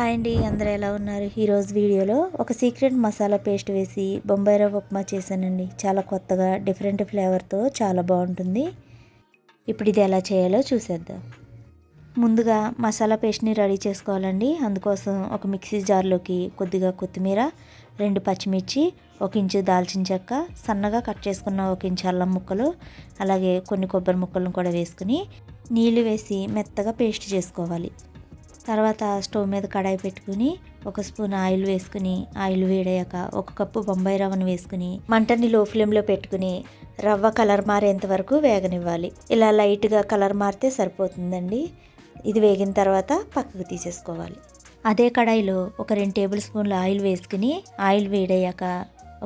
Hi అండి, అందరూ ఎలా ఉన్నారు? ఈరోజు వీడియోలో ఒక సీక్రెట్ మసాలా పేస్ట్ వేసి బొంబాయి రవ్వ ఉప్మా చేశానండి. చాలా కొత్తగా డిఫరెంట్ ఫ్లేవర్తో చాలా బాగుంటుంది. ఇప్పుడు ఇది ఎలా చేయాలో చూసేద్దాం. ముందుగా మసాలా పేస్ట్ని రెడీ చేసుకోవాలండి. అందుకోసం ఒక మిక్సీ జార్లోకి కొద్దిగా కొత్తిమీర, 2 పచ్చిమిర్చి, 1 ఇంచు దాల్చిన చెక్క, సన్నగా కట్ చేసుకున్న 1 ఇంచు అల్లం ముక్కలు, అలాగే కొన్ని కొబ్బరి ముక్కలను కూడా వేసుకుని నీళ్ళు వేసి మెత్తగా పేస్ట్ చేసుకోవాలి. తర్వాత స్టవ్ మీద కడాయి పెట్టుకుని 1 స్పూన్ ఆయిల్ వేసుకుని ఆయిల్ వేడయ్యాక 1 కప్పు బొంబాయి రవ్వను వేసుకుని మంటని లో ఫ్లేమ్లో పెట్టుకుని రవ్వ కలర్ మారేంత వరకు వేగనివ్వాలి. ఇలా లైట్గా కలర్ మారితే సరిపోతుందండి. ఇది వేగిన తర్వాత పక్కకు తీసేసుకోవాలి. అదే కడాయిలో ఒక 2 టేబుల్ స్పూన్ల ఆయిల్ వేసుకుని ఆయిల్ వేడయ్యాక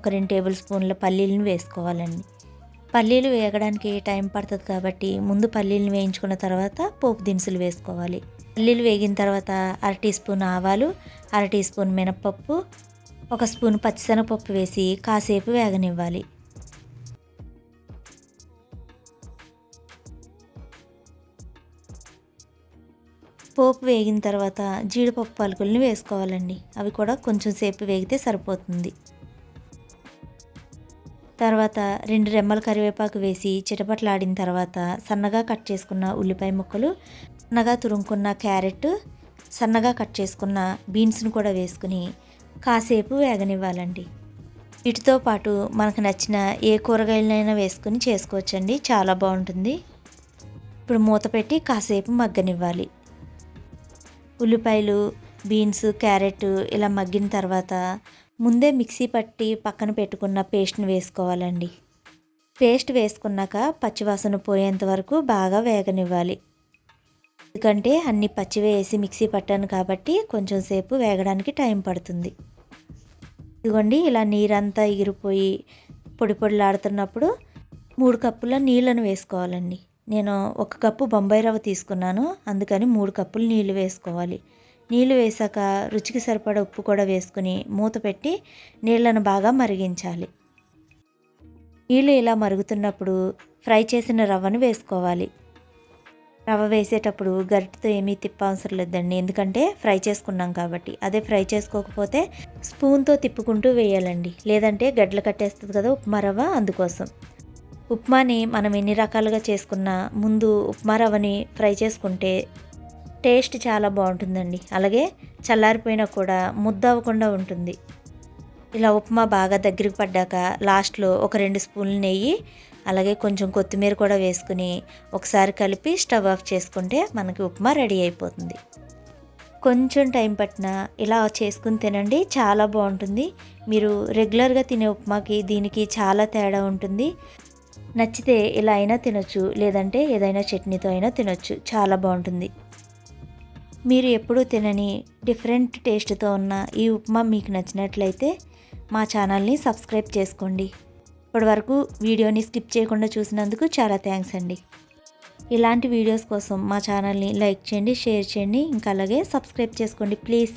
ఒక 2 టేబుల్ స్పూన్ల పల్లీలను వేసుకోవాలండి. పల్లీలు వేగడానికి టైం పడుతుంది కాబట్టి ముందు పల్లీలను వేయించుకున్న తర్వాత పోపు దినుసులు వేసుకోవాలి. పల్లీలు వేగిన తర్వాత 1/2 టీ స్పూన్ ఆవాలు, 1/2 టీ స్పూన్ మినపప్పు, 1 స్పూన్ పచ్చిశనగపప్పు వేసి కాసేపు వేగనివ్వాలి. పోపు వేగిన తర్వాత జీడిపప్పు పలుకులను వేసుకోవాలండి. అవి కూడా కొంచెం సేపు వేగితే సరిపోతుంది. తర్వాత 2 రెమ్మల కరివేపాకు వేసి చిటపట్లాడిన తర్వాత సన్నగా కట్ చేసుకున్న ఉల్లిపాయ ముక్కలు, సన్నగా తురుముకున్న క్యారెట్, సన్నగా కట్ చేసుకున్న బీన్స్ను కూడా వేసుకుని కాసేపు వేగనివ్వాలండి. వీటితో పాటు మనకు నచ్చిన ఏ కూరగాయలైనా వేసుకుని చేసుకోవచ్చండి, చాలా బాగుంటుంది. ఇప్పుడు మూత పెట్టి కాసేపు మగ్గనివ్వాలి. ఉల్లిపాయలు, బీన్స్, క్యారెట్ ఇలా మగ్గిన తర్వాత ముందే మిక్సీ పట్టి పక్కన పెట్టుకున్న పేస్ట్ని వేసుకోవాలండి. పేస్ట్ వేసుకున్నాక పచ్చివాసన పోయేంత వరకు బాగా వేగనివ్వాలి. ఎందుకంటే అన్ని పచ్చివే వేసి మిక్సీ పట్టాను కాబట్టి కొంచెం సేపు వేగడానికి టైం పడుతుంది. ఇదిగోండి, ఇలా నీరంతా ఎగిరిపోయి పొడి పొడిలాడుతున్నప్పుడు 3 కప్పుల నీళ్ళను వేసుకోవాలండి. నేను 1 కప్పు బొంబాయి రవ్వ తీసుకున్నాను, అందుకని 3 కప్పులు నీళ్ళు వేసుకోవాలి. నీళ్ళు వేసాక రుచికి సరిపడా ఉప్పు కూడా వేసుకుని మూత పెట్టి నీళ్ళను బాగా మరిగించాలి. నీళ్ళు ఇలా మరుగుతున్నప్పుడు ఫ్రై చేసిన రవ్వను వేసుకోవాలి. రవ్వ వేసేటప్పుడు గరిటెతో ఏమీ తిప్పవసరం లేదండి, ఎందుకంటే ఫ్రై చేసుకున్నాం కాబట్టి. అదే ఫ్రై చేసుకోకపోతే స్పూన్తో తిప్పుకుంటూ వేయాలండి, లేదంటే గడ్డలు కట్టేస్తుంది కదా ఉప్మా రవ్వ. అందుకోసం ఉప్మాని మనం ఎన్ని రకాలుగా చేసుకున్నా ముందు ఉప్మా రవ్వని ఫ్రై చేసుకుంటే టేస్ట్ చాలా బాగుంటుందండి. అలాగే చల్లారిపోయినా కూడా ముద్ద అవ్వకుండా ఉంటుంది. ఇలా ఉప్మా బాగా దగ్గరికి పడ్డాక లాస్ట్లో ఒక 2 స్పూన్లు నెయ్యి, అలాగే కొంచెం కొత్తిమీర కూడా వేసుకుని ఒకసారి కలిపి స్టవ్ ఆఫ్ చేసుకుంటే మనకి ఉప్మా రెడీ అయిపోతుంది. కొంచెం టైం పట్టినా ఇలా చేసుకుని తినండి, చాలా బాగుంటుంది. మీరు రెగ్యులర్గా తినే ఉప్మాకి దీనికి చాలా తేడా ఉంటుంది. నచ్చితే ఇలా అయినా తినొచ్చు, లేదంటే ఏదైనా చట్నీతో అయినా తినొచ్చు, చాలా బాగుంటుంది. మీరు ఎప్పుడూ తినని డిఫరెంట్ టేస్ట్తో ఉన్న ఈ ఉప్మా మీకు నచ్చినట్లయితే మా ఛానల్ని సబ్స్క్రైబ్ చేసుకోండి. ఇప్పటి వరకు వీడియోని స్కిప్ చేయకుండా చూసినందుకు చాలా థ్యాంక్స్ అండి. ఇలాంటి వీడియోస్ కోసం మా ఛానల్ని లైక్ చేయండి, షేర్ చేయండి, ఇంకా అలాగే సబ్స్క్రైబ్ చేసుకోండి ప్లీజ్.